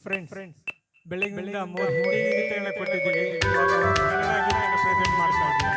Friends ಬೆಳಗ್ಗಿನಿಂದ 3 Hindi ಗೀತೆಗಳನ್ನ ಕೊಟ್ಟಿದ್ದೀವಿ. ಇವಾಗ ಕನ್ನಡ ಗೀತೆಗಳನ್ನ ಪ್ರೆಸೆಂಟ್ ಮಾಡ್ತಾ ಇದ್ದೀವಿ.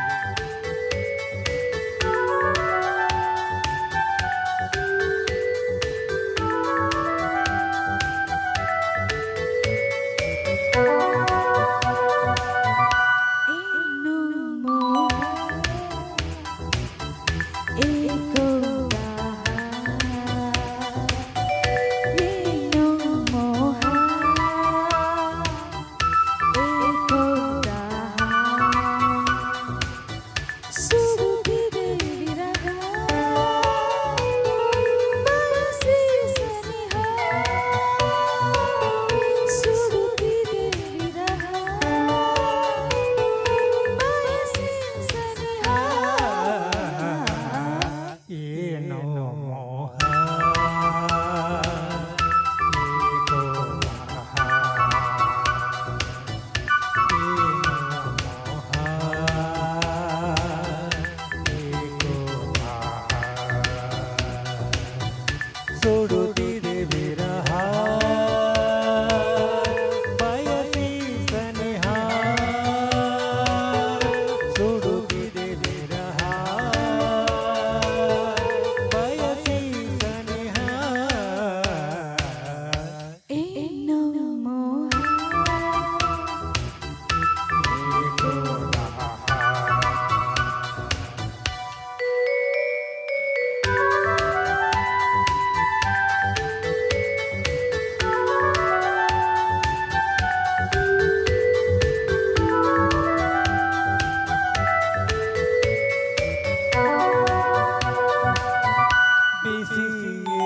ಸುಡುತ್ತಿದೆ ವಿರಹ ಬಯಸಿ ಸನಿಹ ಸುಡುತ್ತಿದೆ ವಿರಹ ಬಯಸಿ ಸನಿಹ ಏನೋ ಮೋಹ ಬಿಸಿ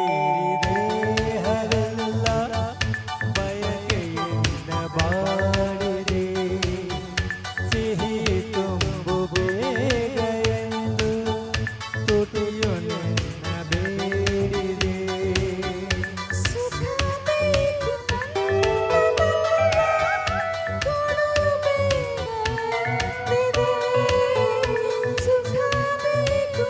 ಏರಿದೆ ಹರೆಲ್ಲ ಬಯಕೆಯಿಂದ ಬಾಡಿದೆ ಸಿಹಿ ತುಂಬು ಬೇಗ ಎಂದು ತುಟಿಯು ನಿನ್ನ ಬೇಡಿದೆ ಸುಖ ಬೇಕು ಕೊಡು ಬೇಗಂದಿದೆ ಸುಖ ಬೇಕು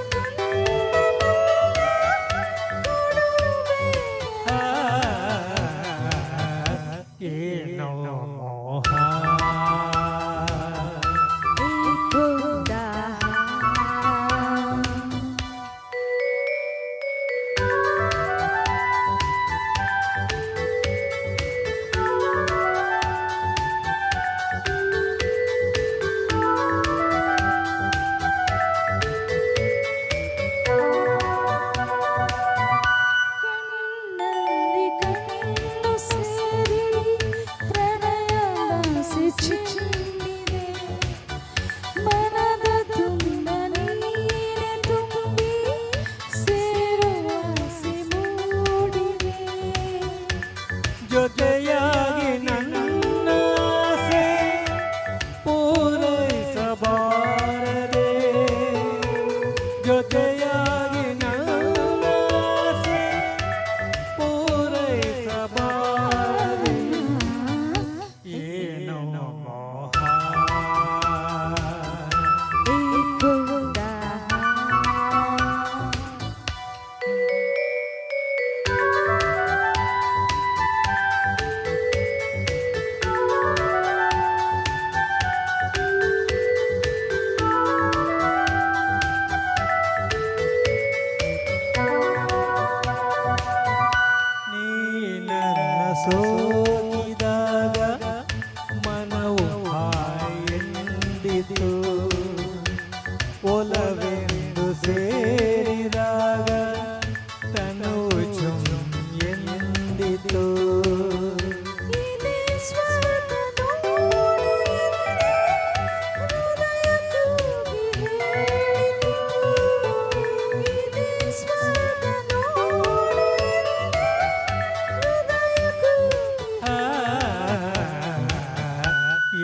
ಏನೋ ಮೋಹ ಕಣ್ಣಲ್ಲಿ ಕಣ್ಣು ಸೇರಿ ಪ್ರಣಯದ ಚಿಮ್ಮಿದೆ ಮನದ ತುಂಬ ನೀನೆ ತುಂಬಿ ಸೇರುವ ಆಸೆ ಮೂಡಿದೆ ಜೊತೆಯಾಗಿ ನನ್ನ ಆಸೆ ಪೂರೈಸಬಾರದೆ ಜೊತೆಯಾಗಿ ನನ್ನ ಆಸೆ ಪೂರೈಸಬಾರದೆ ಏನೋ ಮೋಹ ನೀ ನನ್ನ ಸೋಕಿದಾಗ ಮನವು ಹಾಯೆಂದಿತು ಒಲವೆಂದು ಸೇರಿದಾಗ ತನುವು ಚುಮ್ ಎಂದಿತು ಇದೇ ಸ್ವರ್ಗ ನೋಡು ಹೃದಯ ಕೂಗಿ ಹೇಳಿತು ಇದೇ ಸ್ವರ್ಗ ನೋಡು ಹೃದಯ ಕೂಗಿ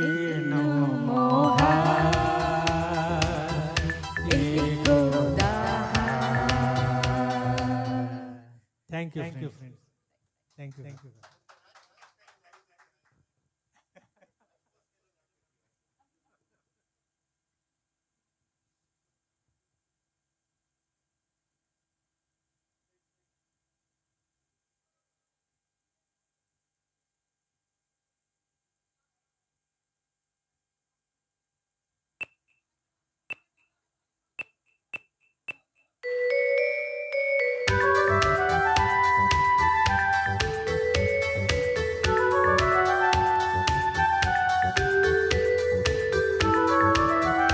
ಏನೋ ಮೋಹ thank you friends thank you